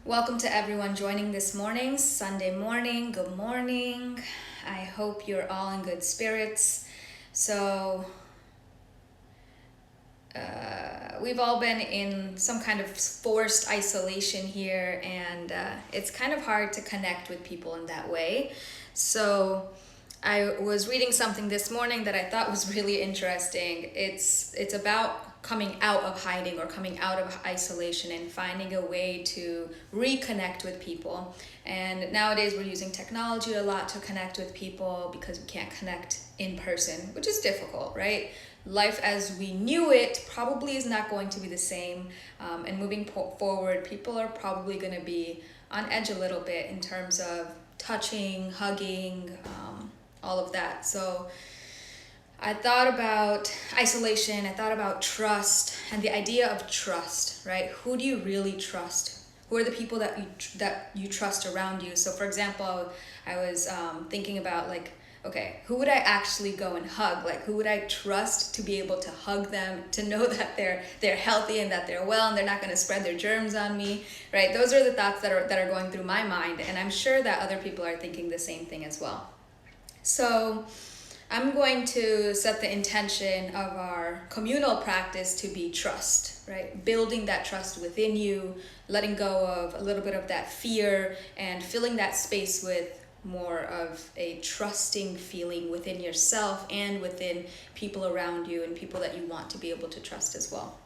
Welcome to everyone joining this morning, Sunday morning. Good morning. I hope you're all in good spirits. So, we've all been in some kind of forced isolation here, and it's kind of hard to connect with people in that way. So, I was reading something this morning that I thought was really interesting. It's about coming out of hiding or coming out of isolation and finding a way to reconnect with people. And nowadays we're using technology a lot to connect with people because we can't connect in person, which is difficult, right? Life as we knew it probably is not going to be the same. And moving forward, people are probably going to be on edge a little bit in terms of touching, hugging, all of that. So I thought about isolation, I thought about trust and the idea of trust, right? Who do you really trust? Who are the people that you trust around you? So for example, I was thinking about okay, who would I actually go and hug? Like, who would I trust to be able to hug them, to know that they're healthy and that they're well and they're not going to spread their germs on me, right? Those are the thoughts that are going through my mind, and I'm sure that other people are thinking the same thing as well. So I'm going to set the intention of our communal practice to be trust, right? Building that trust within you, letting go of a little bit of that fear, and filling that space with more of a trusting feeling within yourself and within people around you and people that you want to be able to trust as well.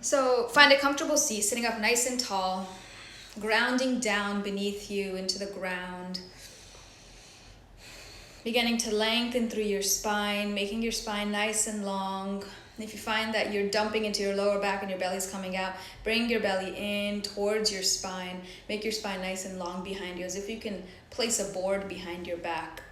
So find a comfortable seat, sitting up nice and tall, grounding down beneath you into the ground. Beginning to lengthen through your spine, making your spine nice and long. If you find that you're dumping into your lower back and your belly's coming out, bring your belly in towards your spine. Make your spine nice and long behind you, as if you can place a board behind your back.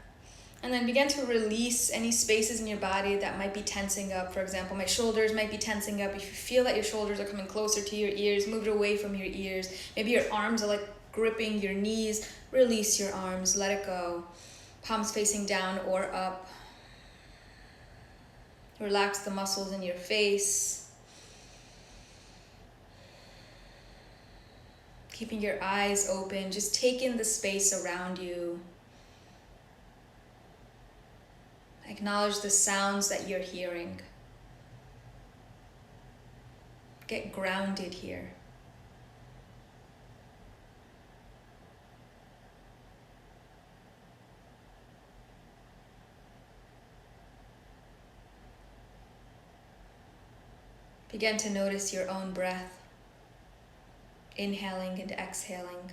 And then begin to release any spaces in your body that might be tensing up. For example, my shoulders might be tensing up. If you feel that your shoulders are coming closer to your ears, move it away from your ears. Maybe your arms are like gripping your knees. Release your arms, let it go. Palms facing down or up. Relax the muscles in your face. Keeping your eyes open, just take in the space around you. Acknowledge the sounds that you're hearing. Get grounded here. Begin to notice your own breath, inhaling and exhaling.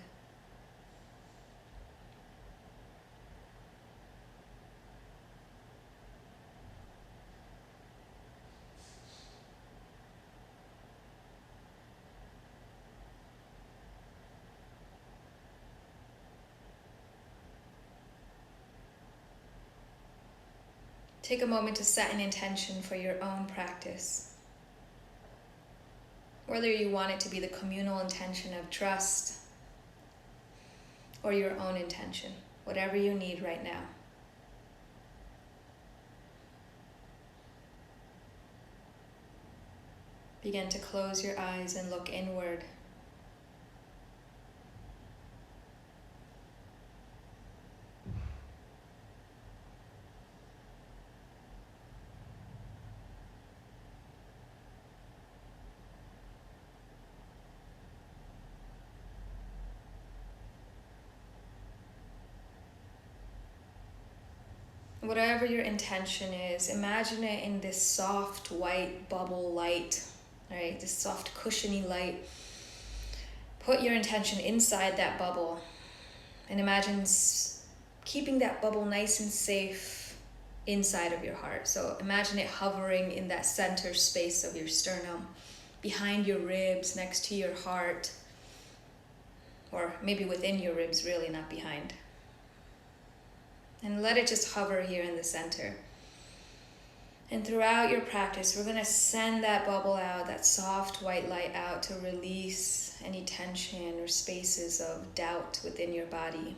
Take a moment to set an intention for your own practice. Whether you want it to be the communal intention of trust or your own intention, whatever you need right now. Begin to close your eyes and look inward. Whatever your intention is, imagine it in this soft white bubble light, right? This soft cushiony light. Put your intention inside that bubble and imagine keeping that bubble nice and safe inside of your heart. So imagine it hovering in that center space of your sternum, behind your ribs, next to your heart, or maybe within your ribs, really, not behind. And let it just hover here in the center. And throughout your practice, we're going to send that bubble out, that soft white light out, to release any tension or spaces of doubt within your body.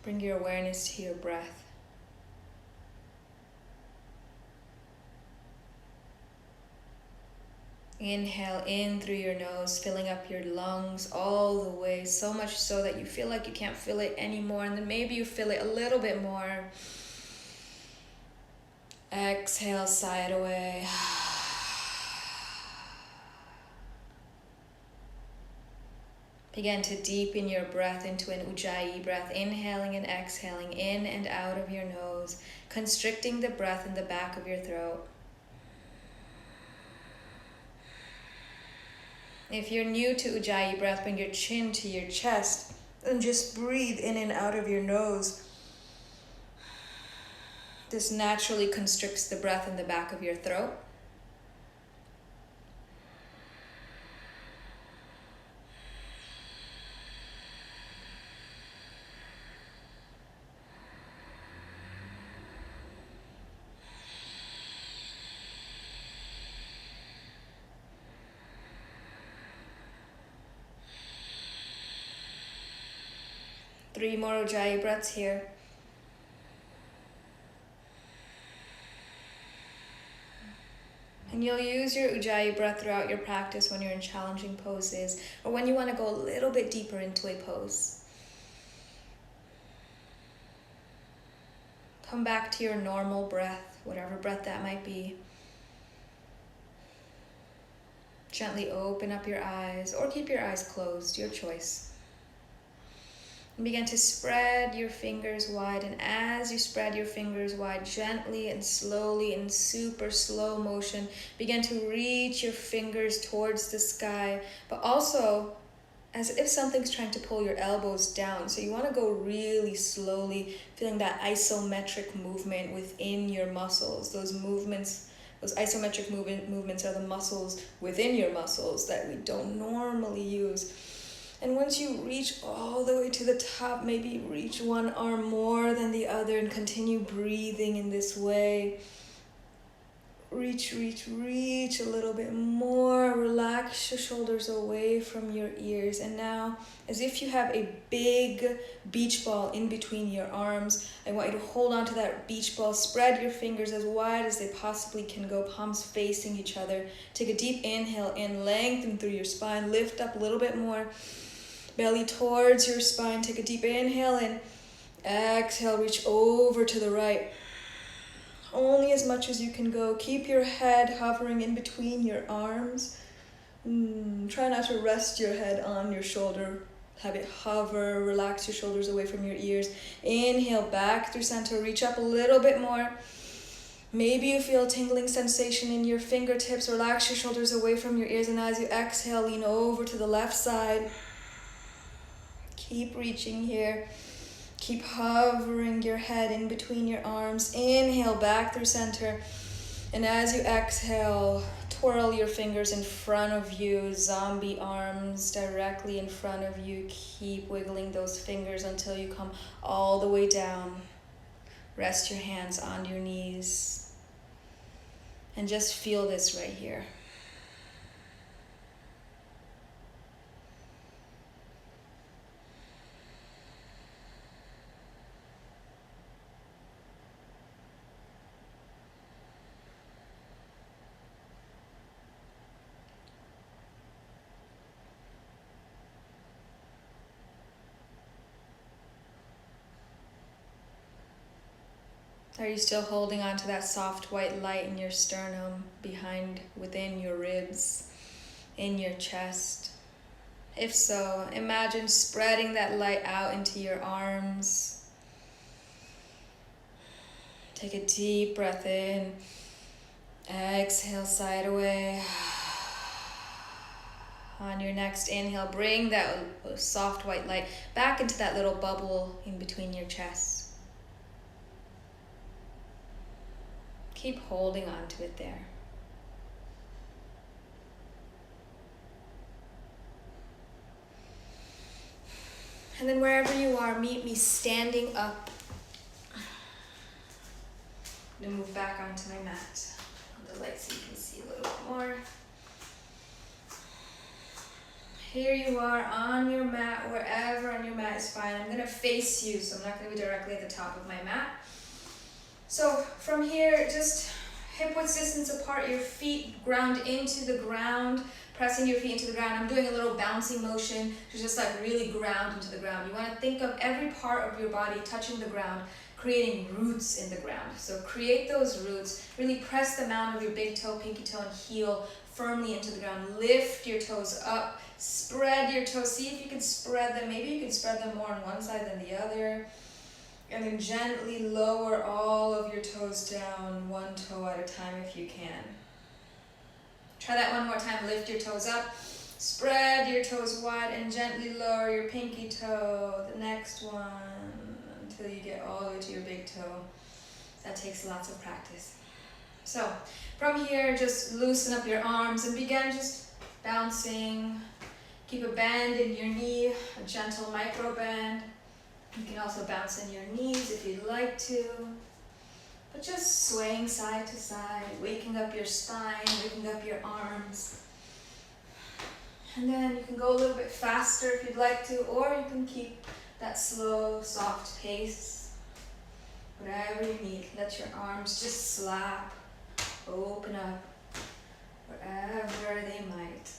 Bring your awareness to your breath. Inhale in through your nose, filling up your lungs all the way, so much so that you feel like you can't feel it anymore, and then maybe you feel it a little bit more. Exhale, sigh it away. Begin to deepen your breath into an Ujjayi breath, inhaling and exhaling in and out of your nose, constricting the breath in the back of your throat. If you're new to Ujjayi breath, bring your chin to your chest and just breathe in and out of your nose. This naturally constricts the breath in the back of your throat. Three more Ujjayi breaths here. And you'll use your Ujjayi breath throughout your practice when you're in challenging poses or when you want to go a little bit deeper into a pose. Come back to your normal breath, whatever breath that might be. Gently open up your eyes or keep your eyes closed, your choice. And begin to spread your fingers wide, and as you spread your fingers wide, gently and slowly in super slow motion, begin to reach your fingers towards the sky, but also as if something's trying to pull your elbows down. So you want to go really slowly, feeling that isometric movement within your muscles. Those movements, those isometric movements are the muscles within your muscles that we don't normally use. And once you reach all the way to the top, maybe reach one arm more than the other and continue breathing in this way. Reach a little bit more. Relax your shoulders away from your ears. And now, as if you have a big beach ball in between your arms, I want you to hold on to that beach ball. Spread your fingers as wide as they possibly can go, palms facing each other. Take a deep inhale in, lengthen through your spine, lift up a little bit more. Belly towards your spine. Take a deep inhale in. Exhale, reach over to the right. Only as much as you can go. Keep your head hovering in between your arms. Try not to rest your head on your shoulder. Have it hover. Relax your shoulders away from your ears. Inhale back through center. Reach up a little bit more. Maybe you feel a tingling sensation in your fingertips. Relax your shoulders away from your ears. And as you exhale, lean over to the left side. Keep reaching here. Keep hovering your head in between your arms. Inhale back through center. And as you exhale, twirl your fingers in front of you. Zombie arms directly in front of you. Keep wiggling those fingers until you come all the way down. Rest your hands on your knees. And just feel this right here. Are you still holding on to that soft white light in your sternum, within your ribs, in your chest? If so, imagine spreading that light out into your arms. Take a deep breath in. Exhale, sigh it away. On your next inhale, bring that soft white light back into that little bubble in between your chest. Keep holding on to it there. And then wherever you are, meet me standing up. I'm going to move back onto my mat on the light so you can see a little bit more. Here you are on your mat, wherever on your mat is fine. I'm going to face you, so I'm not going to be directly at the top of my mat. So from here, just hip width distance apart, your feet ground into the ground, pressing your feet into the ground. I'm doing a little bouncing motion to just like really ground into the ground. You want to think of every part of your body touching the ground, creating roots in the ground. So create those roots, really press the mound of your big toe, pinky toe, and heel firmly into the ground. Lift your toes up, spread your toes. See if you can spread them. Maybe you can spread them more on one side than the other. And then gently lower all of your toes down, one toe at a time if you can. Try that one more time. Lift your toes up, spread your toes wide, and gently lower your pinky toe. The next one, until you get all the way to your big toe. That takes lots of practice. So from here, just loosen up your arms and begin just bouncing. Keep a bend in your knee, a gentle micro bend. You can also bounce in your knees if you'd like to. But just swaying side to side, waking up your spine, waking up your arms. And then you can go a little bit faster if you'd like to, or you can keep that slow, soft pace. Whatever you need. Let your arms just slap, open up, wherever they might.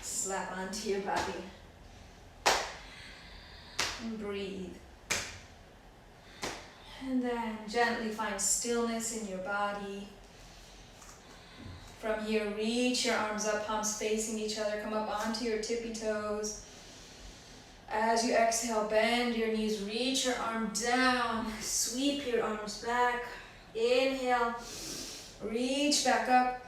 Slap onto your body. And breathe. And then gently find stillness in your body. From here, reach your arms up, palms facing each other. Come up onto your tippy toes. As you exhale, bend your knees, reach your arm down, sweep your arms back. Inhale, reach back up,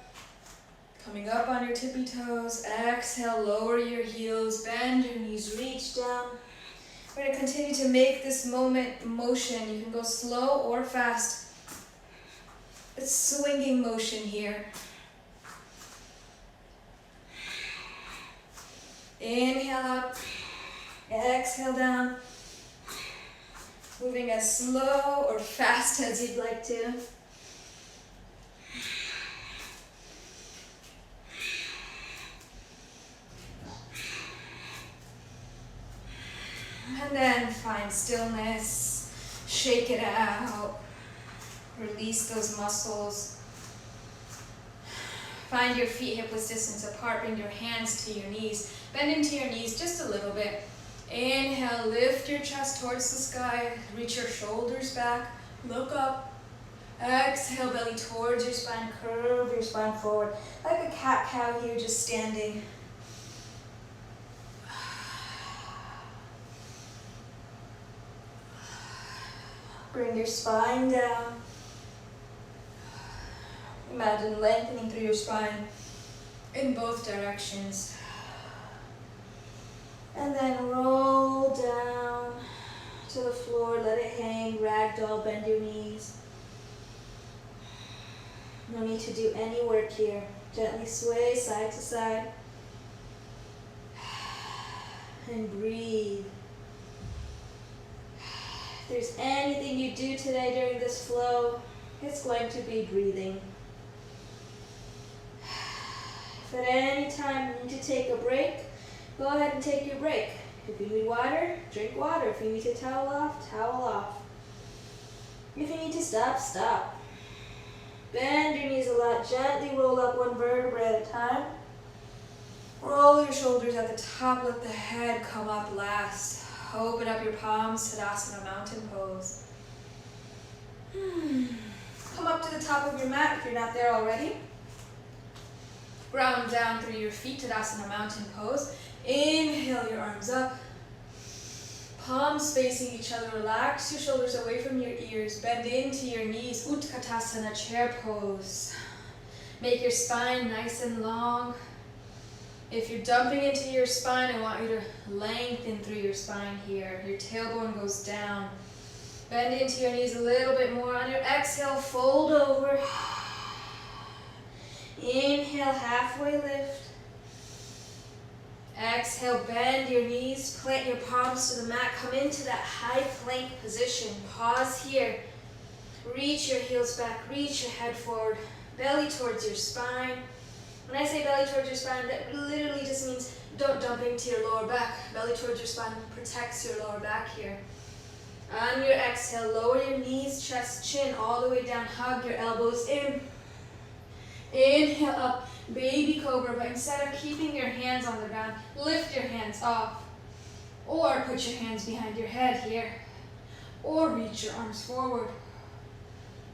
coming up on your tippy toes. Exhale, lower your heels, bend your knees, reach down. We're going to continue to make this motion. You can go slow or fast. It's swinging motion here. Inhale up, exhale down. Moving as slow or fast as you'd like to. And then find stillness, shake it out, release those muscles. Find your feet hip width distance apart, bring your hands to your knees. Bend into your knees just a little bit. Inhale, lift your chest towards the sky, reach your shoulders back, look up. Exhale, belly towards your spine, curve your spine forward, like a cat-cow here, just standing. Bring your spine down. Imagine lengthening through your spine in both directions. And then roll down to the floor, let it hang, ragdoll, bend your knees. No need to do any work here. Gently sway side to side. And breathe. If there's anything you do today during this flow, it's going to be breathing. If at any time you need to take a break, go ahead and take your break. If you need water, drink water. If you need to towel off, towel off. If you need to stop, stop. Bend your knees a lot. Gently roll up one vertebra at a time. Roll your shoulders at the top. Let the head come up last. Open up your palms, Tadasana, mountain pose. Come up to the top of your mat if you're not there already. Ground down through your feet, Tadasana, mountain pose. Inhale your arms up. Palms facing each other. Relax your shoulders away from your ears. Bend into your knees, Utkatasana, chair pose. Make your spine nice and long. If you're dumping into your spine, I want you to lengthen through your spine here. Your tailbone goes down. Bend into your knees a little bit more. On your exhale, fold over. Inhale, halfway lift. Exhale, bend your knees. Plant your palms to the mat. Come into that high plank position. Pause here. Reach your heels back. Reach your head forward. Belly towards your spine. When I say belly towards your spine, that literally just means don't dump into your lower back. Belly towards your spine protects your lower back here. On your exhale, lower your knees, chest, chin, all the way down. Hug your elbows in. Inhale up, baby cobra, but instead of keeping your hands on the ground, lift your hands off. Or put your hands behind your head here. Or reach your arms forward.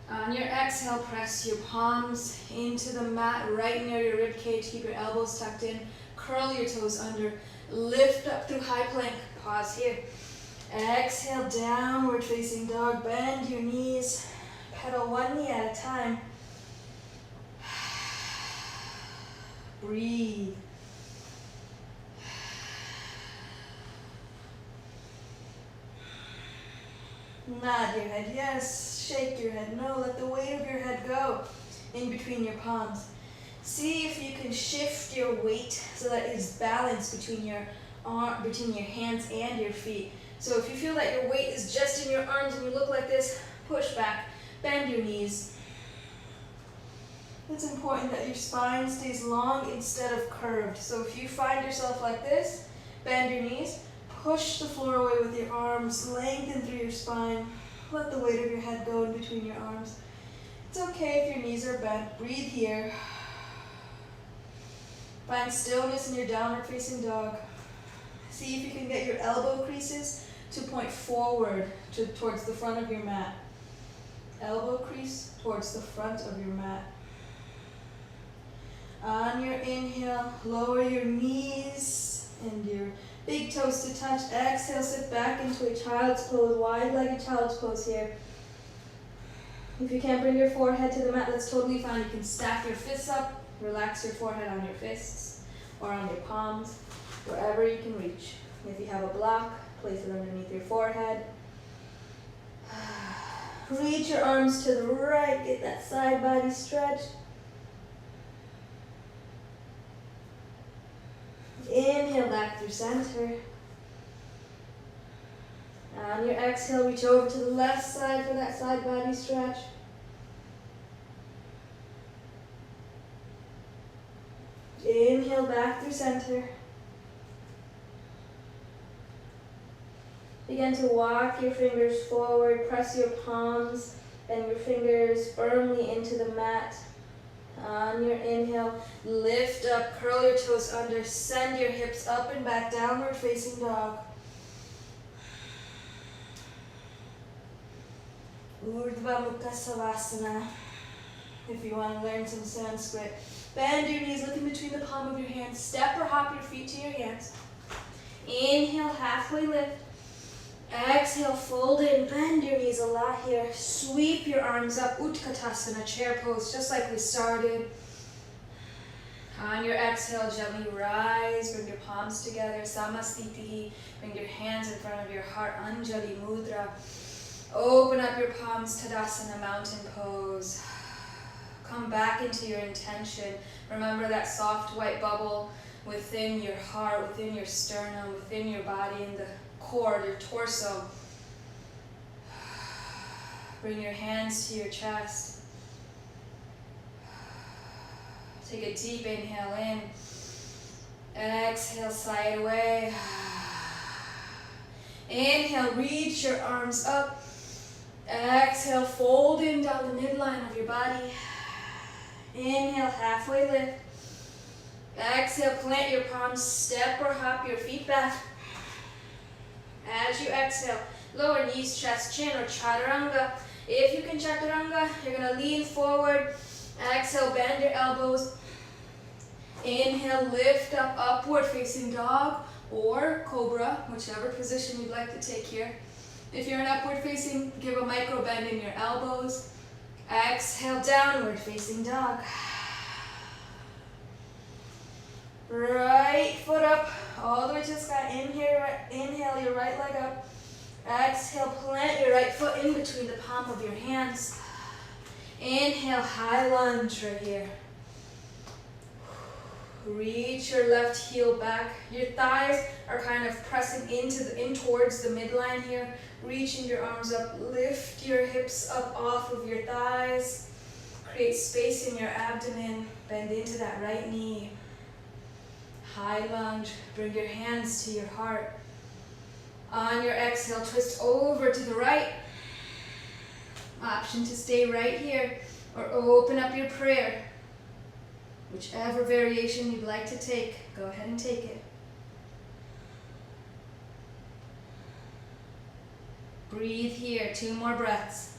On your exhale, press your palms into the mat right near your rib cage. Keep your elbows tucked in. Curl your toes under. Lift up through high plank. Pause here. Exhale, downward facing dog. Bend your knees. Pedal one knee at a time. Breathe. Nod your head, yes. Shake your head, no. Let the weight of your head go in between your palms. See if you can shift your weight so that it's balanced between your hands and your feet. So if you feel that your weight is just in your arms and you look like this, push back, bend your knees. It's important that your spine stays long instead of curved. So if you find yourself like this, bend your knees, push the floor away with your arms, lengthen through your spine. Let the weight of your head go in between your arms. It's okay if your knees are bent. Breathe here. Find stillness in your downward facing dog. See if you can get your elbow creases to point forward towards the front of your mat. Elbow crease towards the front of your mat. On your inhale, lower your knees and your big toes to touch. Exhale, sit back into a child's pose, wide-legged child's pose here. If you can't bring your forehead to the mat, that's totally fine. You can stack your fists up, relax your forehead on your fists or on your palms, wherever you can reach. If you have a block, place it underneath your forehead. Reach your arms to the right, get that side body stretch. Inhale back through center. On your exhale, reach over to the left side for that side body stretch. Inhale back through center. Begin to walk your fingers forward. Press your palms and your fingers firmly into the mat. On your inhale, lift up, curl your toes under, send your hips up and back, downward facing dog. Urdhva Mukha Savasana. If you want to learn some Sanskrit, bend your knees, look in between the palm of your hands, step or hop your feet to your hands. Inhale, halfway lift. Exhale, fold in, bend your knees a lot here. Sweep your arms up, Utkatasana, chair pose, just like we started. On your exhale, gently rise, bring your palms together, Samastitihi. Bring your hands in front of your heart, Anjali Mudra. Open up your palms, Tadasana, mountain pose. Come back into your intention. Remember that soft white bubble within your heart, within your sternum, within your body, in the core, your torso. Bring your hands to your chest. Take a deep inhale in. Exhale, slide away. Inhale, reach your arms up. Exhale, fold in down the midline of your body. Inhale, halfway lift. Exhale, plant your palms, step or hop your feet back. As you exhale, lower knees, chest, chin, or chaturanga. If you can chaturanga, you're going to lean forward. Exhale, bend your elbows. Inhale, lift up, upward facing dog or cobra, whichever position you'd like to take here. If you're in upward facing, give a micro bend in your elbows. Exhale, downward facing dog. Right foot up, all the way to the sky. Inhale your right leg up. Exhale, plant your right foot in between the palm of your hands. Inhale, high lunge right here. Reach your left heel back. Your thighs are kind of pressing in towards the midline here. Reaching your arms up, lift your hips up off of your thighs. Create space in your abdomen. Bend into that right knee. High lunge, bring your hands to your heart. On your exhale, twist over to the right. Option to stay right here or open up your prayer. Whichever variation you'd like to take, go ahead and take it. Breathe here, 2 more breaths.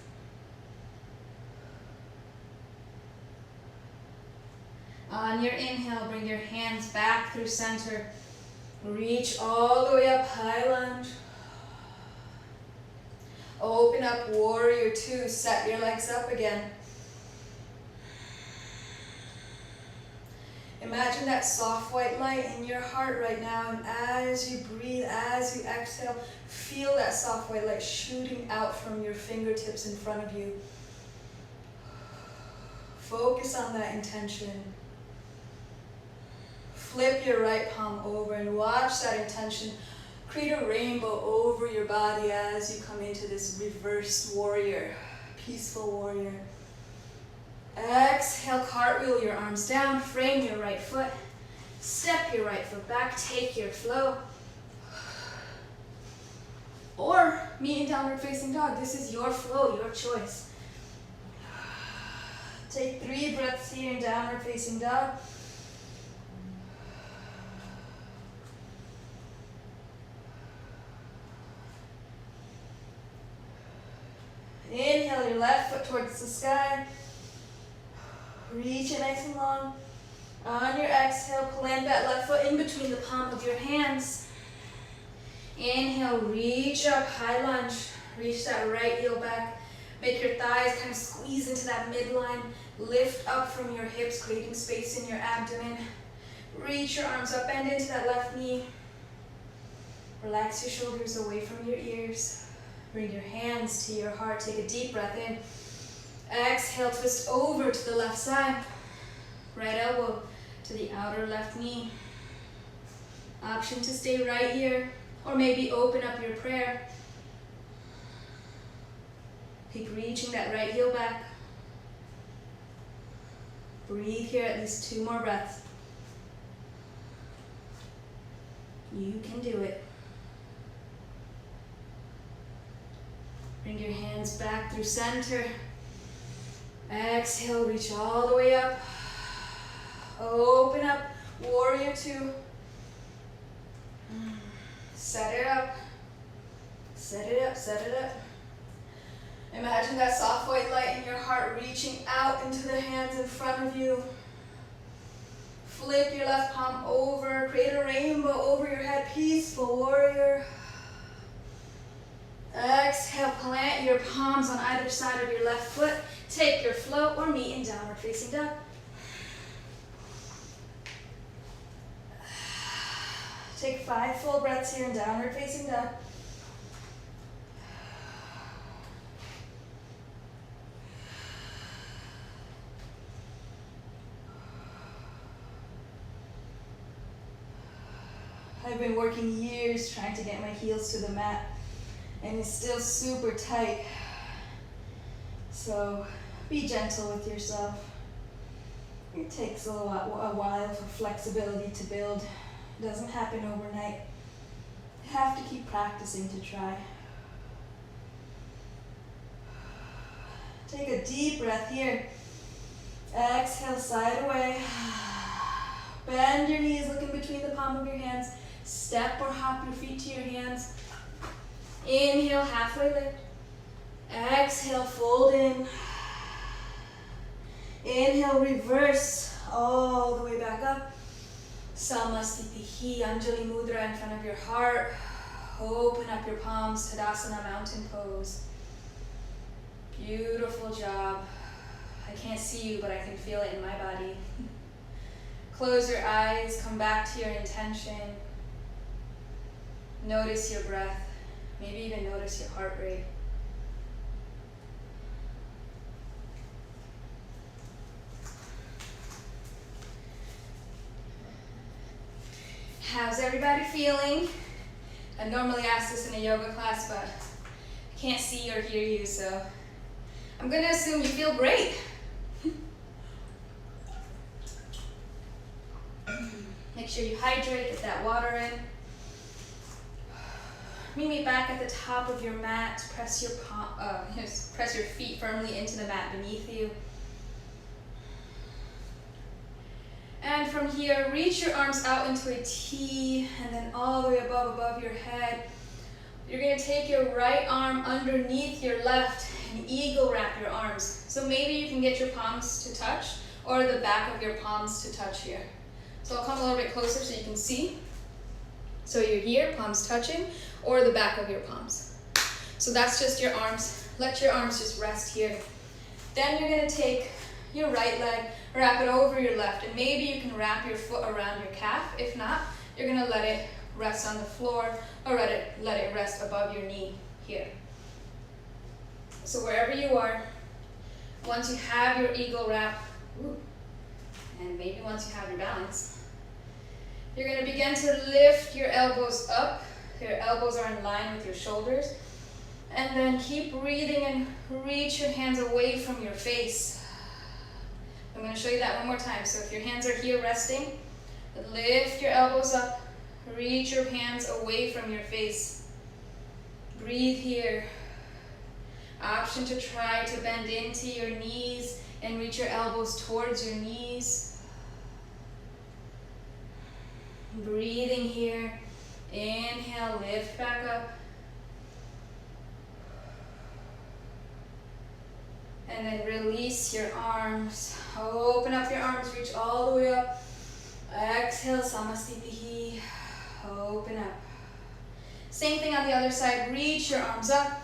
On your inhale, bring your hands back through center. Reach all the way up, high lunge. Open up, warrior 2. Set your legs up again. Imagine that soft white light in your heart right now, and as you breathe, as you exhale, feel that soft white light shooting out from your fingertips in front of you. Focus on that intention. Flip your right palm over and watch that intention create a rainbow over your body as you come into this reversed warrior, peaceful warrior. Exhale, cartwheel your arms down, frame your right foot, step your right foot back, take your flow. Or meet in downward facing dog. This is your flow, your choice. Take 3 breaths here in downward facing dog. Inhale your left foot towards the sky. Reach it nice and long. On your exhale, plant that left foot in between the palm of your hands. Inhale, reach up, high lunge. Reach that right heel back. Make your thighs kind of squeeze into that midline. Lift up from your hips, creating space in your abdomen. Reach your arms up, bend into that left knee. Relax your shoulders away from your ears. Bring your hands to your heart. Take a deep breath in. Exhale, twist over to the left side. Right elbow to the outer left knee. Option to stay right here, or maybe open up your prayer. Keep reaching that right heel back. Breathe here at least 2 more breaths. You can do it. Bring your hands back through center. Exhale, reach all the way up. Open up, warrior 2. Set it up. Set it up, set it up. Imagine that soft white light in your heart reaching out into the hands in front of you. Flip your left palm over, create a rainbow over your head, peaceful warrior. Exhale, plant your palms on either side of your left foot. Take your flow or meet in downward facing dog. Take 5 full breaths here in downward facing dog. I've been working years trying to get my heels to the mat, and it's still super tight. So be gentle with yourself. It takes a while for flexibility to build. It doesn't happen overnight. You have to keep practicing to try. Take a deep breath here. Exhale, side away. Bend your knees, look in between the palm of your hands. Step or hop your feet to your hands. Inhale, halfway lift. Exhale, fold in. Inhale, reverse all the way back up. Samasthiti, Anjali Mudra in front of your heart. Open up your palms, Tadasana, mountain pose. Beautiful job. I can't see you, but I can feel it in my body. Close your eyes, come back to your intention. Notice your breath, maybe even notice your heart rate. How's everybody feeling? I normally ask this in a yoga class, but I can't see or hear you, so I'm gonna assume you feel great. Make sure you hydrate, get that water in. Meet me back at the top of your mat. Press your feet firmly into the mat beneath you. And from here, reach your arms out into a T, and then all the way above your head. You're gonna take your right arm underneath your left and eagle wrap your arms. So maybe you can get your palms to touch, or the back of your palms to touch here. So I'll come a little bit closer so you can see. So you're here, palms touching, or the back of your palms. So that's just your arms. Let your arms just rest here. Then you're gonna take your right leg, wrap it over your left, and maybe you can wrap your foot around your calf. If not, you're gonna let it rest on the floor, or let it rest above your knee here. So wherever you are, once you have your eagle wrap, and maybe once you have your balance, you're gonna begin to lift your elbows up. Your elbows are in line with your shoulders. And then keep breathing and reach your hands away from your face. I'm going to show you that one more time. So if your hands are here resting, lift your elbows up, reach your hands away from your face. Breathe here. Option to try to bend into your knees and reach your elbows towards your knees. Breathing here. Inhale, lift back up. And then release your arms. Open up your arms, reach all the way up. Exhale, Samastitihi. Open up. Same thing on the other side. Reach your arms up.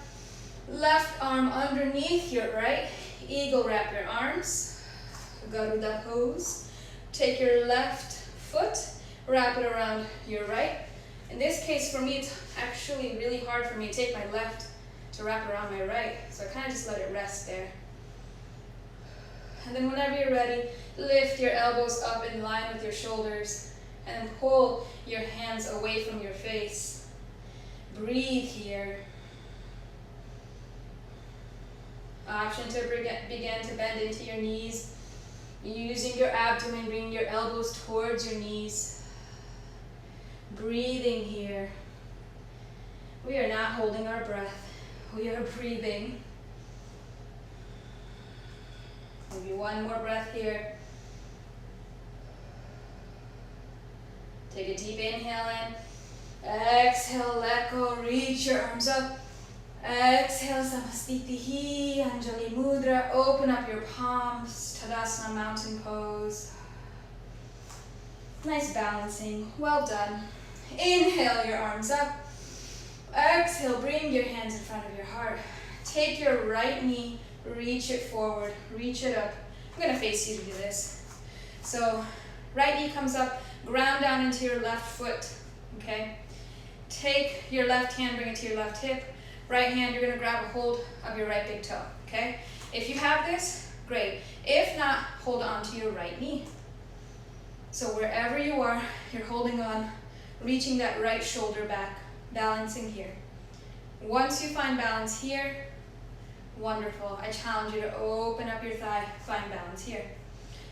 Left arm underneath your right. Eagle wrap your arms. Garuda pose. Take your left foot, wrap it around your right. In this case, for me, it's actually really hard for me to take my left to wrap around my right. So I kind of just let it rest there. And then whenever you're ready, lift your elbows up in line with your shoulders and then pull your hands away from your face. Breathe here. Option to begin to bend into your knees. Using your abdomen, bring your elbows towards your knees. Breathing here. We are not holding our breath. We are breathing. Maybe one more breath here. Take a deep inhale in. Exhale, let go. Reach your arms up. Exhale, Samastitihi, Anjali Mudra. Open up your palms. Tadasana, mountain pose. Nice balancing. Well done. Inhale your arms up. Exhale, bring your hands in front of your heart. Take your right knee. Reach it forward, reach it up. I'm gonna face you to do this. So, right knee comes up, ground down into your left foot, okay? Take your left hand, bring it to your left hip. Right hand, you're gonna grab a hold of your right big toe, okay? If you have this, great. If not, hold on to your right knee. So wherever you are, you're holding on, reaching that right shoulder back, balancing here. Once you find balance here, wonderful. I challenge you to open up your thigh, find balance here.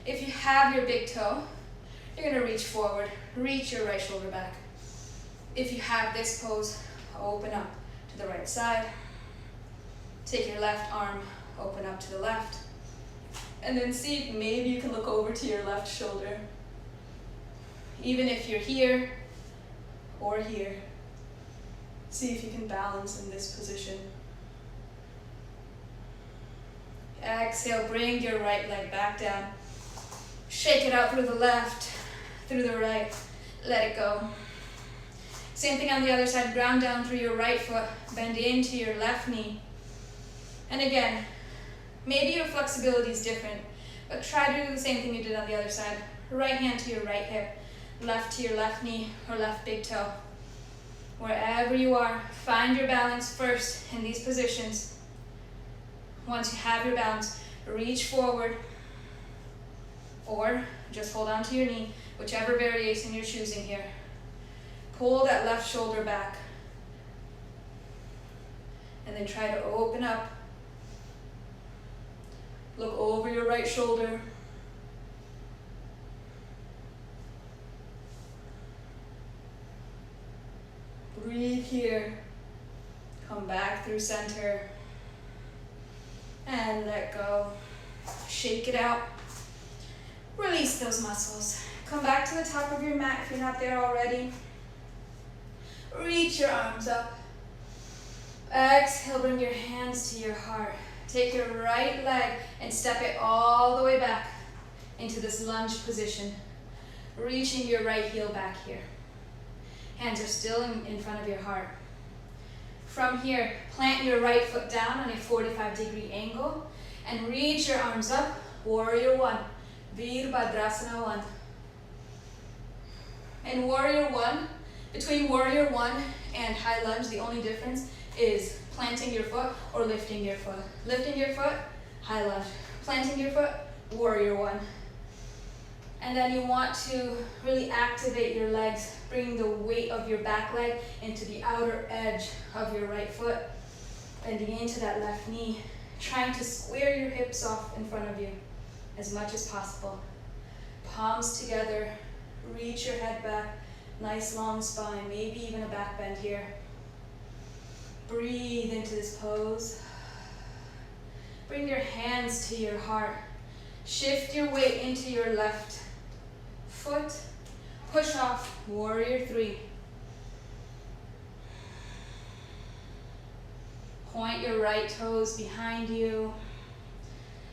If you have your big toe, you're gonna reach forward, reach your right shoulder back. If you have this pose, open up to the right side. Take your left arm, open up to the left. And then see if maybe you can look over to your left shoulder. Even if you're here or here, see if you can balance in this position. Exhale, bring your right leg back down. Shake it out through the left, through the right. Let it go. Same thing on the other side. Ground down through your right foot. Bend into your left knee. And again, maybe your flexibility is different, but try to do the same thing you did on the other side. Right hand to your right hip. Left to your left knee or left big toe. Wherever you are, find your balance first in these positions. Once you have your balance, reach forward or just hold on to your knee, whichever variation you're choosing here. Pull that left shoulder back and then try to open up. Look over your right shoulder. Breathe here. Come back through center. And let go. Shake it out. Release those muscles. Come back to the top of your mat if you're not there already. Reach your arms up. Exhale, bring your hands to your heart. Take your right leg and step it all the way back into this lunge position. Reaching your right heel back here. Hands are still in front of your heart. From here, plant your right foot down on a 45-degree angle and reach your arms up. Warrior one. Virabhadrasana one. In Warrior one, between Warrior one and High Lunge, the only difference is planting your foot or lifting your foot. Lifting your foot, High Lunge. Planting your foot, Warrior one. And then you want to really activate your legs, bring the weight of your back leg into the outer edge of your right foot, bending into that left knee, trying to square your hips off in front of you as much as possible. Palms together, reach your head back, nice long spine, maybe even a back bend here. Breathe into this pose. Bring your hands to your heart. Shift your weight into your left foot. Push off, Warrior three. Point your right toes behind you.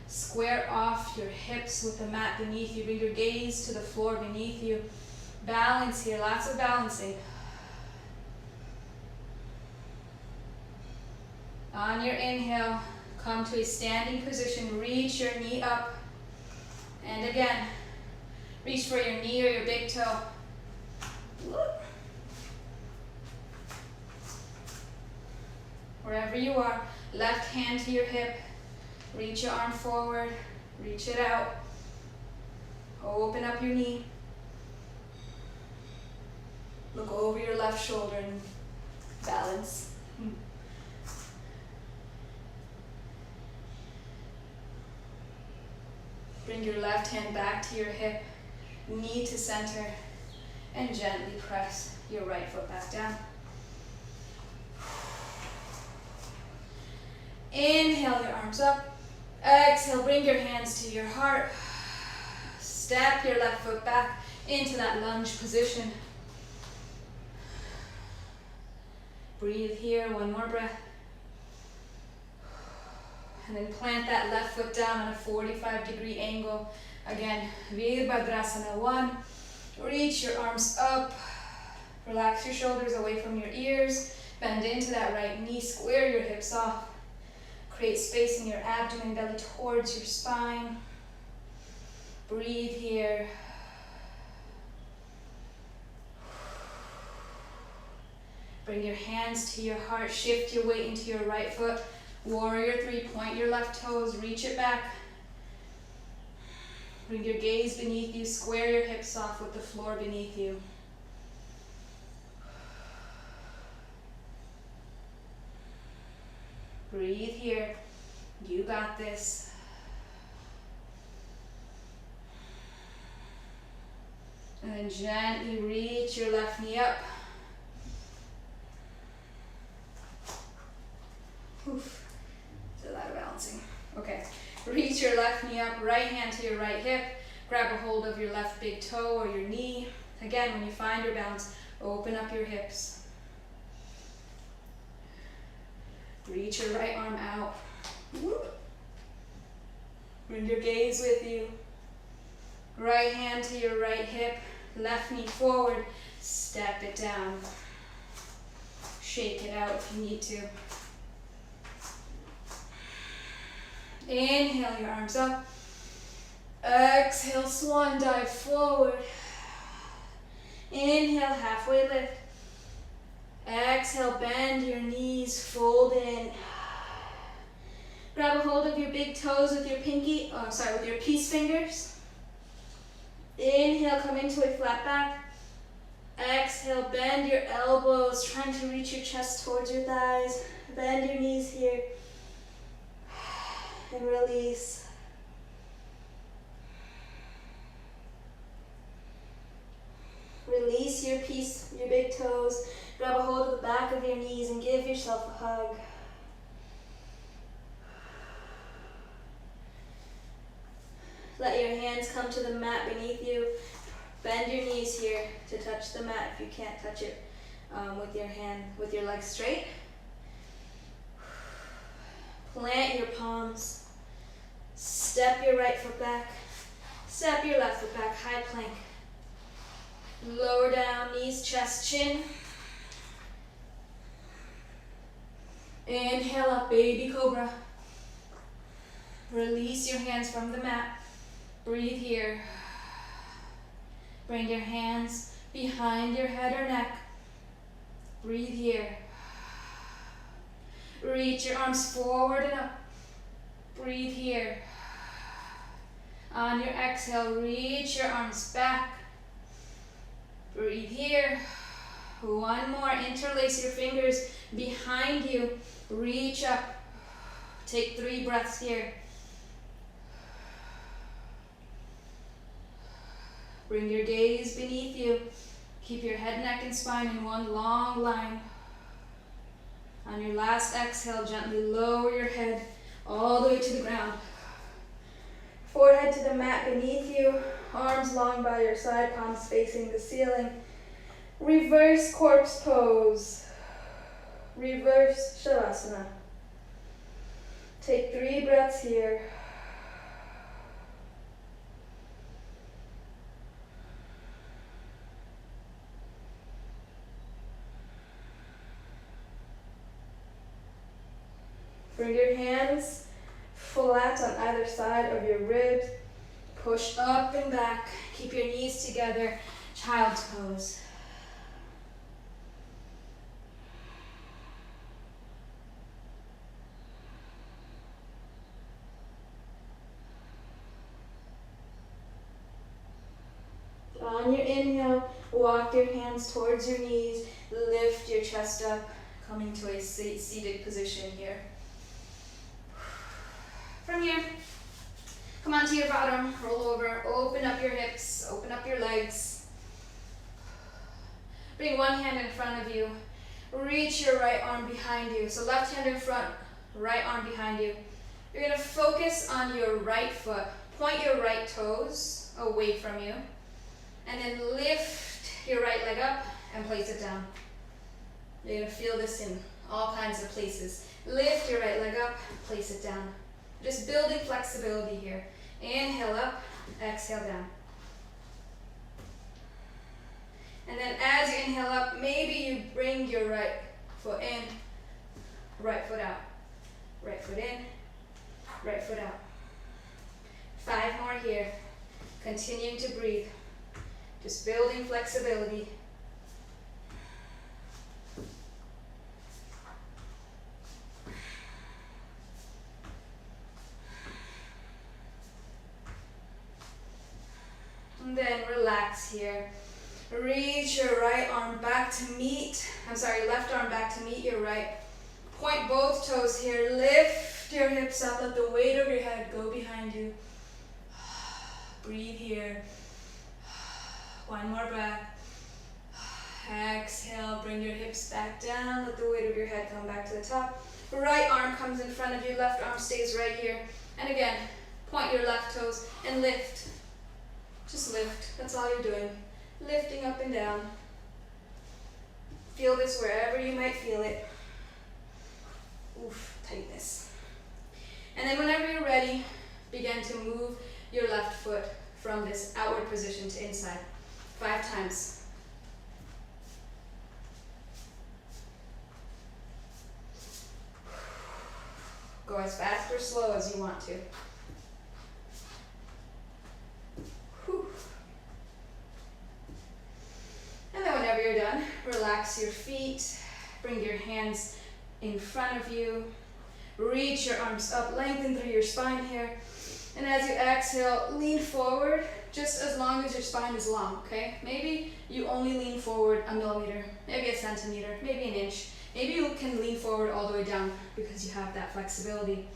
Square off your hips with the mat beneath you. Bring your gaze to the floor beneath you. Balance here, lots of balancing. On your inhale, come to a standing position. Reach your knee up. And again, reach for your knee or your big toe. Wherever you are, left hand to your hip. Reach your arm forward. Reach it out. Open up your knee. Look over your left shoulder and balance. Bring your left hand back to your hip, knee to center, and gently press your right foot back down. Inhale your arms up. Exhale, bring your hands to your heart. Step your left foot back into that lunge position. Breathe here, one more breath. And then plant that left foot down on a 45-degree angle. Again, Virabhadrasana one. Reach your arms up. Relax your shoulders away from your ears. Bend into that right knee. Square your hips off. Create space in your abdomen, belly towards your spine. Breathe here. Bring your hands to your heart. Shift your weight into your right foot. Warrior three, point your left toes, reach it back. Bring your gaze beneath you, square your hips off with the floor beneath you. Breathe here. You got this. And then gently reach your left knee up. Oof. It's a lot of balancing. Okay. Reach your left knee up, right hand to your right hip. Grab a hold of your left big toe or your knee. Again, when you find your balance, open up your hips. Reach your right arm out. Bring your gaze with you. Right hand to your right hip. Left knee forward. Step it down. Shake it out if you need to. Inhale your arms up. Exhale, swan dive forward. Inhale, halfway lift. Exhale, bend your knees, fold in. Grab a hold of your big toes with your with your peace fingers. Inhale, come into a flat back. Exhale, bend your elbows, trying to reach your chest towards your thighs. Bend your knees here. And release. Release your big toes. Grab a hold of the back of your knees and give yourself a hug. Let your hands come to the mat beneath you. Bend your knees here to touch the mat if you can't touch it with your legs straight. Plant your palms. Step your right foot back. Step your left foot back. High plank. Lower down, knees, chest, chin. Inhale up, baby cobra. Release your hands from the mat. Breathe here. Bring your hands behind your head or neck. Breathe here. Reach your arms forward and up. Breathe here. On your exhale, reach your arms back. Breathe here. One more. Interlace your fingers behind you. Reach up. Take 3 breaths here. Bring your gaze beneath you. Keep your head, neck, and spine in one long line. On your last exhale, gently lower your head all the way to the ground. Forehead to the mat beneath you. Arms long by your side, palms facing the ceiling. Reverse corpse pose. Reverse Shavasana. Take 3 breaths here. Bring your hands flat on either side of your ribs. Push up and back. Keep your knees together. Child's pose. On your inhale, walk your hands towards your knees. Lift your chest up, coming to a seated position here. From here, come onto your bottom, roll over, open up your hips, open up your legs. Bring one hand in front of you. Reach your right arm behind you. So left hand in front, right arm behind you. You're going to focus on your right foot. Point your right toes away from you. And then lift your right leg up and place it down. You're going to feel this in all kinds of places. Lift your right leg up, place it down. Just building flexibility here. Inhale up, exhale down. And then as you inhale up, maybe you bring your right foot in, right foot out. Right foot in, right foot out. 5 more here. Continuing to breathe. Just building flexibility. And then relax here. Reach your right arm back to meet, left arm back to meet your right. Point both toes here. Lift your hips up. Let the weight of your head go behind you. Breathe here. One more breath. Exhale. Bring your hips back down. Let the weight of your head come back to the top. Right arm comes in front of you. Left arm stays right here. And again, point your left toes and lift. Just lift. That's all you're doing. Lifting up and down. Feel this wherever you might feel it. Oof, tightness. And then whenever you're ready, begin to move your left foot from this outward position to inside. 5 times. Go as fast or slow as you want to. Whew. And then whenever you're done, relax your feet. Bring your hands in front of you. Reach your arms up, lengthen through your spine here. And as you exhale, lean forward just as long as your spine is long, okay? Maybe you only lean forward a millimeter, maybe a centimeter, maybe an inch. Maybe you can lean forward all the way down because you have that flexibility.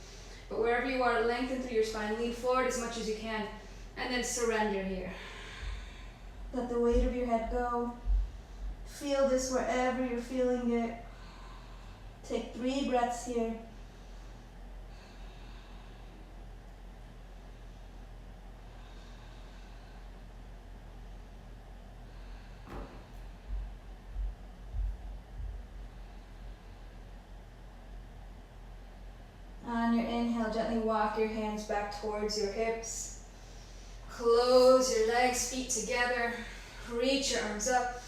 But wherever you are, lengthen through your spine, lean forward as much as you can, and then surrender here. Let the weight of your head go. Feel this wherever you're feeling it. Take 3 breaths here. walk your hands back towards your hips. Close your legs, feet together. Reach your arms up.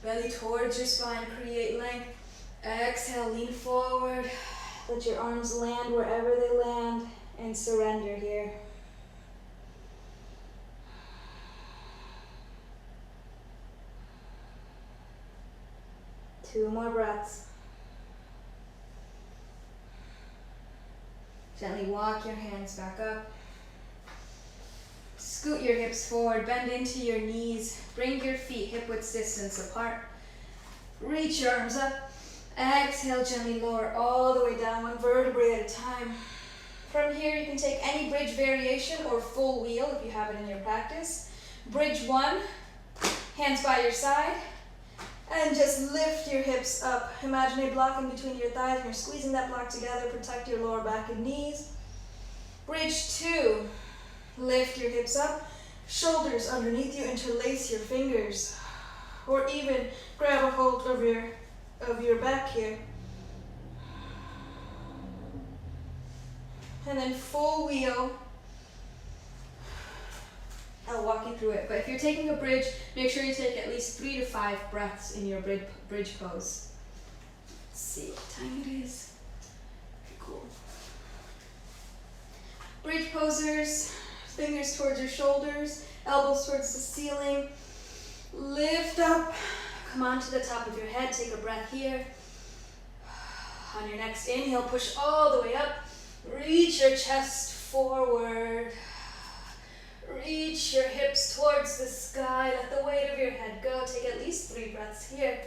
Belly towards your spine, create length. Exhale, lean forward. Let your arms land wherever they land and surrender here. Two more breaths. Gently walk your hands back up. Scoot your hips forward, bend into your knees. Bring your feet hip-width distance apart. Reach your arms up. Exhale, gently lower all the way down, one vertebrae at a time. From here, you can take any bridge variation or full wheel if you have it in your practice. Bridge one, hands by your side, and just lift your hips up. Imagine a block in between your thighs, and you're squeezing that block together. Protect your lower back and knees. Bridge two, lift your hips up, shoulders underneath you, interlace your fingers, or even grab a hold of your back here. And then full wheel. I'll walk you through it, but if you're taking a bridge, make sure you take at least 3 to 5 breaths in your bridge pose. Let's see what time it is. Okay, cool. Bridge posers, fingers towards your shoulders, elbows towards the ceiling. Lift up, come onto the top of your head, take a breath here. On your next inhale, push all the way up. Reach your chest forward. Reach your hips towards the sky. Let the weight of your head go. Take at least 3 breaths here.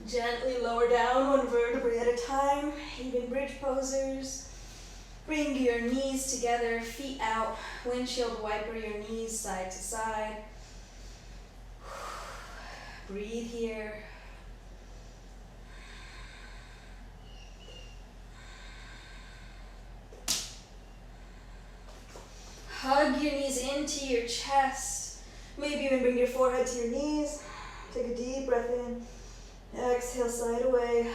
Gently lower down, one vertebrae at a time. Even bridge posers. Bring your knees together, feet out. Windshield wiper your knees side to side. Breathe here. Hug your knees into your chest. Maybe even bring your forehead to your knees. Take a deep breath in. Exhale, side away.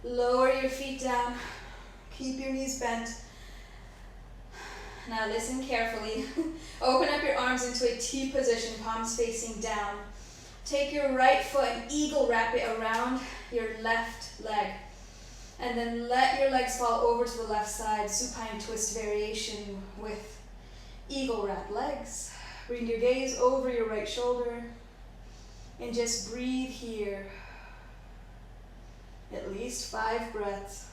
Lower your feet down. Keep your knees bent. Now listen carefully. Open up your arms into a T position, palms facing down. Take your right foot and eagle wrap it around your left leg. And then let your legs fall over to the left side, supine twist variation with eagle wrap legs. Bring your gaze over your right shoulder and just breathe here. At least 5 breaths.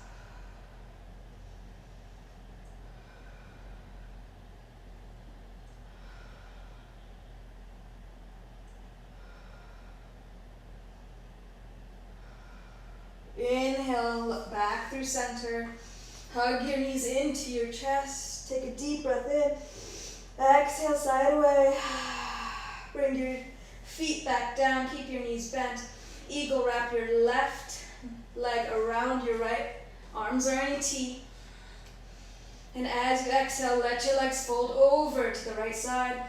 Inhale, look back through center. Hug your knees into your chest. Take a deep breath in. Exhale, side away. Bring your feet back down. Keep your knees bent. Eagle wrap your left leg around your right. Arms are in a T. And as you exhale, let your legs fold over to the right side.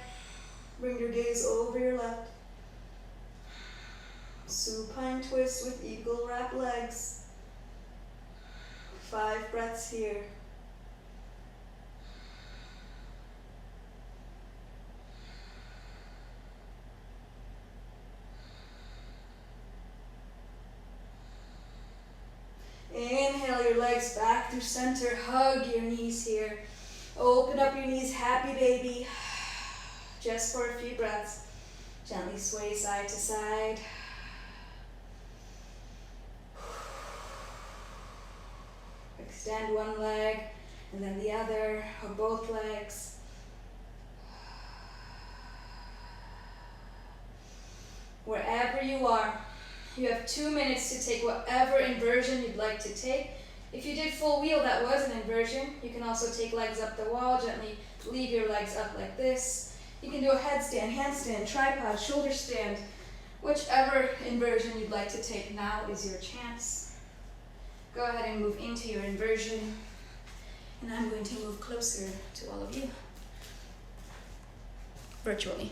Bring your gaze over your left. Supine twist with eagle wrap legs. 5 breaths here. Inhale your legs back through center. Hug your knees here. Open up your knees, happy baby. Just for a few breaths. Gently sway side to side. Extend one leg and then the other, or both legs. Wherever you are, you have 2 minutes to take whatever inversion you'd like to take. If you did full wheel, that was an inversion. You can also take legs up the wall, gently leave your legs up like this. You can do a headstand, handstand, tripod, shoulder stand. Whichever inversion you'd like to take, now is your chance. Go ahead and move into your inversion. And I'm going to move closer to all of you, virtually.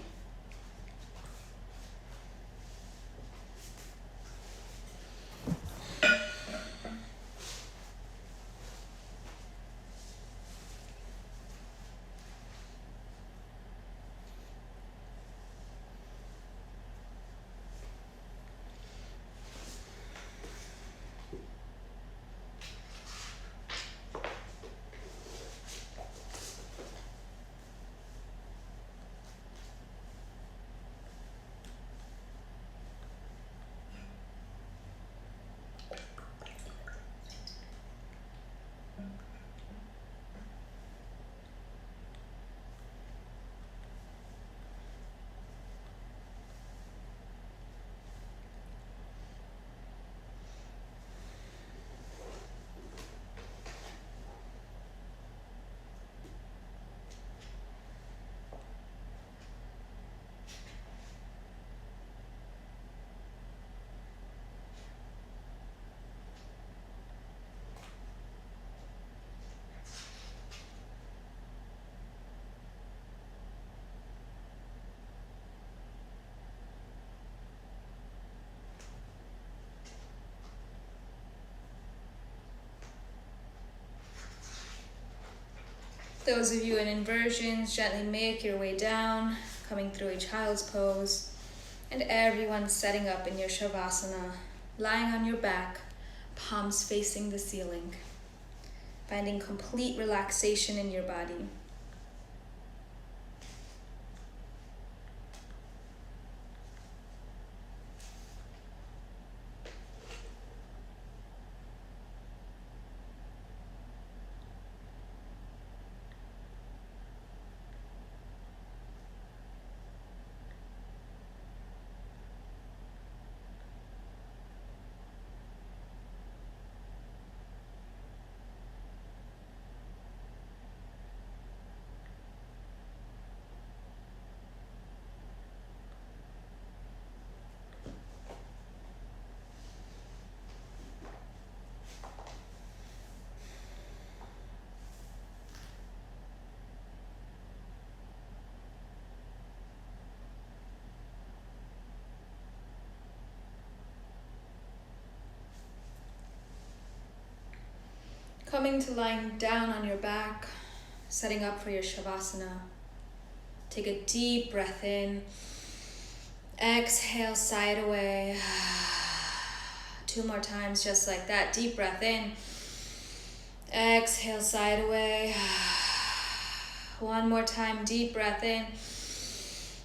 Those of you in inversions, gently make your way down, coming through a child's pose. And everyone setting up in your Shavasana, lying on your back, palms facing the ceiling, finding complete relaxation in your body. Coming to lying down on your back, setting up for your Shavasana. Take a deep breath in. Exhale, side away. 2 more times, just like that. Deep breath in. Exhale, side away. 1 more time, deep breath in.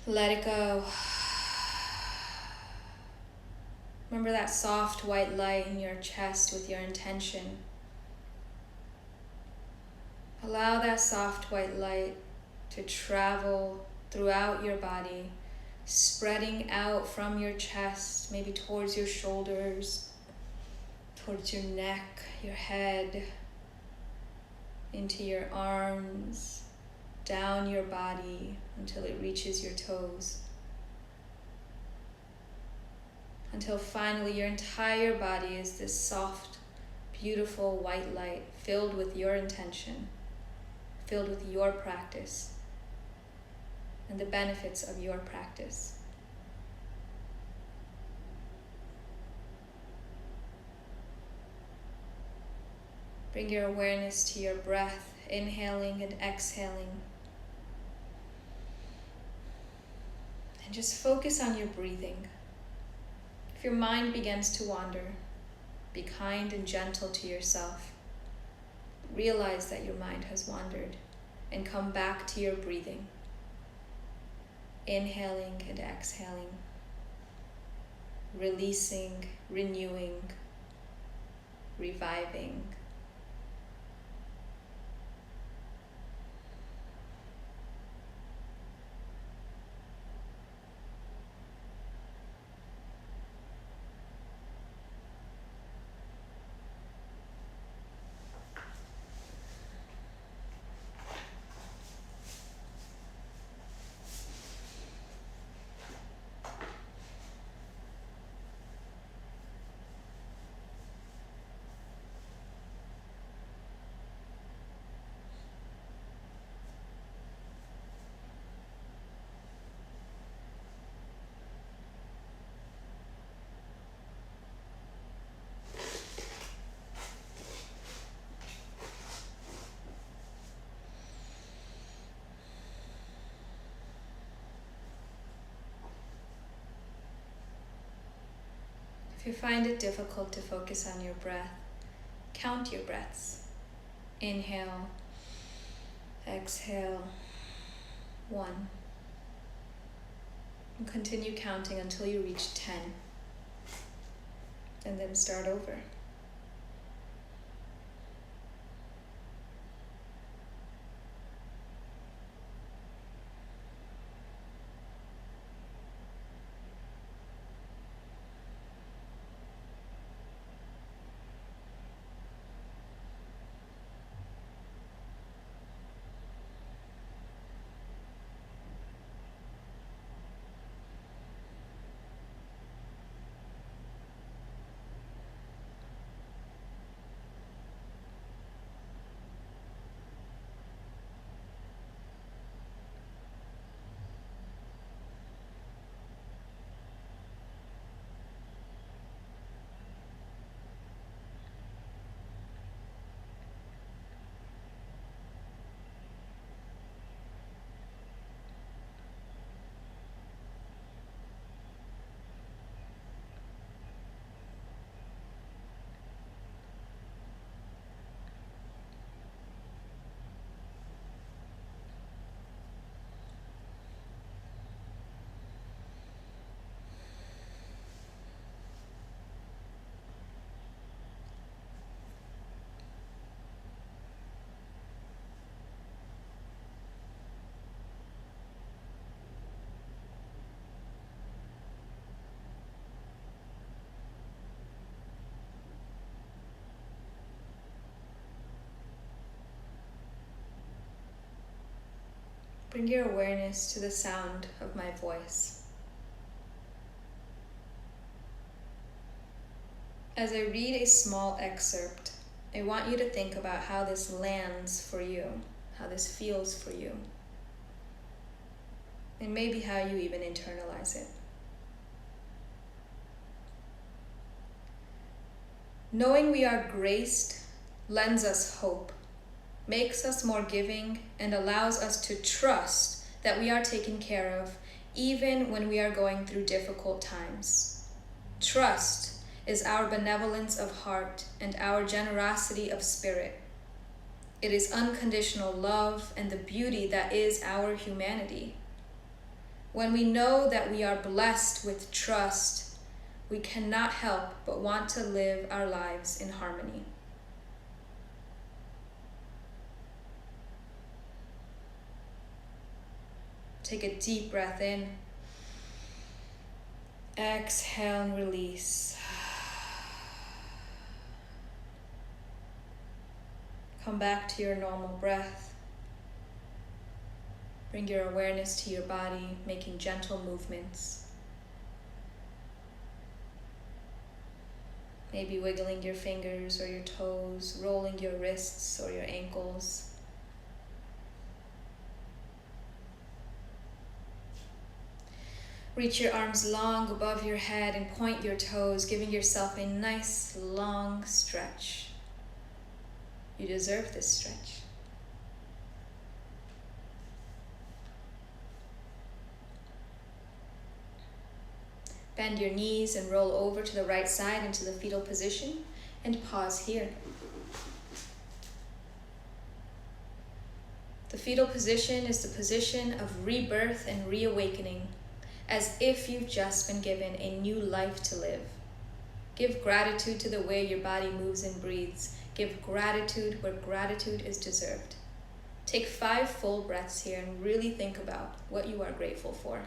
Let it go. Remember that soft white light in your chest with your intention. Allow that soft white light to travel throughout your body, spreading out from your chest, maybe towards your shoulders, towards your neck, your head, into your arms, down your body until it reaches your toes. Until finally your entire body is this soft, beautiful white light filled with your intention, filled with your practice and the benefits of your practice. Bring your awareness to your breath, inhaling and exhaling. And just focus on your breathing. If your mind begins to wander, be kind and gentle to yourself. Realize that your mind has wandered and come back to your breathing. Inhaling and exhaling. Releasing, renewing, reviving. If you find it difficult to focus on your breath, count your breaths. Inhale, exhale, 1. And continue counting until you reach 10. And then start over. bring your awareness to the sound of my voice. As I read a small excerpt, I want you to think about how this lands for you, how this feels for you, and maybe how you even internalize it. Knowing we are graced lends us hope, makes us more giving, and allows us to trust that we are taken care of even when we are going through difficult times. Trust is our benevolence of heart and our generosity of spirit. It is unconditional love and the beauty that is our humanity. When we know that we are blessed with trust, we cannot help but want to live our lives in harmony. Take a deep breath in. Exhale and release. Come back to your normal breath. Bring your awareness to your body, making gentle movements. Maybe wiggling your fingers or your toes, rolling your wrists or your ankles. Reach your arms long above your head and point your toes, giving yourself a nice long stretch. You deserve this stretch. Bend your knees and roll over to the right side into the fetal position and pause here. The fetal position is the position of rebirth and reawakening, as if you've just been given a new life to live. Give gratitude to the way your body moves and breathes. Give gratitude where gratitude is deserved. Take 5 full breaths here and really think about what you are grateful for.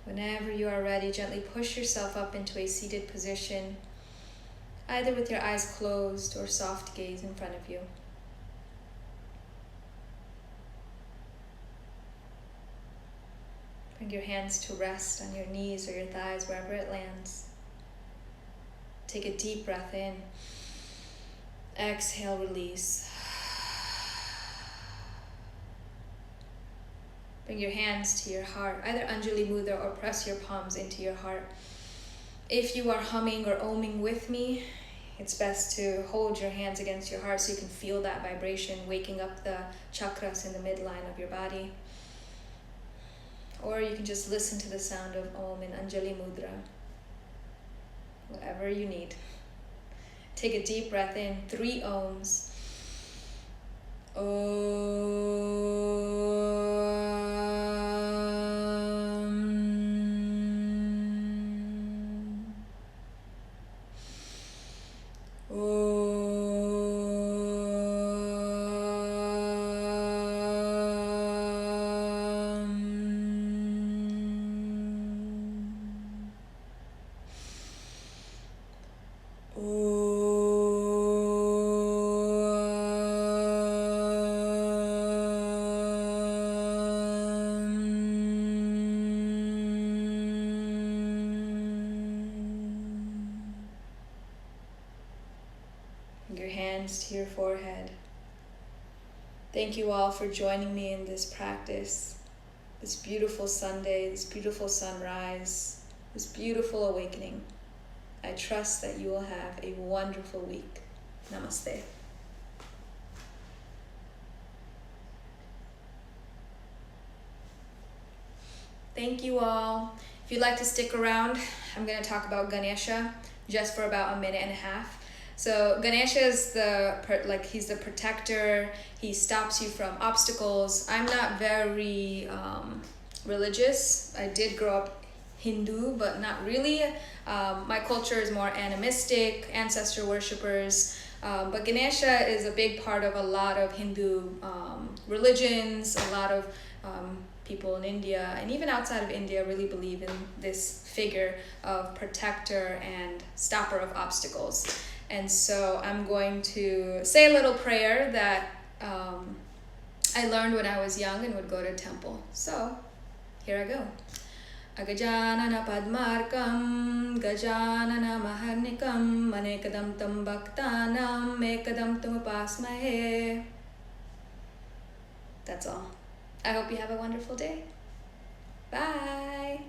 Whenever you are ready, gently push yourself up into a seated position, either with your eyes closed or soft gaze in front of you. Bring your hands to rest on your knees or your thighs, wherever it lands. Take a deep breath in. Exhale, release. Bring your hands to your heart, either Anjali Mudra or press your palms into your heart. If you are humming or oming with me, it's best to hold your hands against your heart so you can feel that vibration waking up the chakras in the midline of your body. Or you can just listen to the sound of Om in Anjali Mudra, whatever you need. Take a deep breath in, 3 Oms. Your hands to your forehead. Thank you all for joining me in this practice, this beautiful Sunday, this beautiful sunrise, this beautiful awakening. I trust that you will have a wonderful week. Namaste. Thank you all. If you'd like to stick around, I'm going to talk about Ganesha just for about a minute and a half. So Ganesha is he's the protector. He stops you from obstacles. I'm not very religious. I did grow up Hindu, but not really. My culture is more animistic, ancestor worshippers. But Ganesha is a big part of a lot of Hindu religions. A lot of people in India and even outside of India really believe in this figure of protector and stopper of obstacles. And so I'm going to say a little prayer that I learned when I was young and would go to temple. So here I go. Agajanana Padmarkam, Gajanana Maharnikam, Manekadam Tam Bhaktanam, Mekadam Tam Upasmahe. That's all. I hope you have a wonderful day. Bye.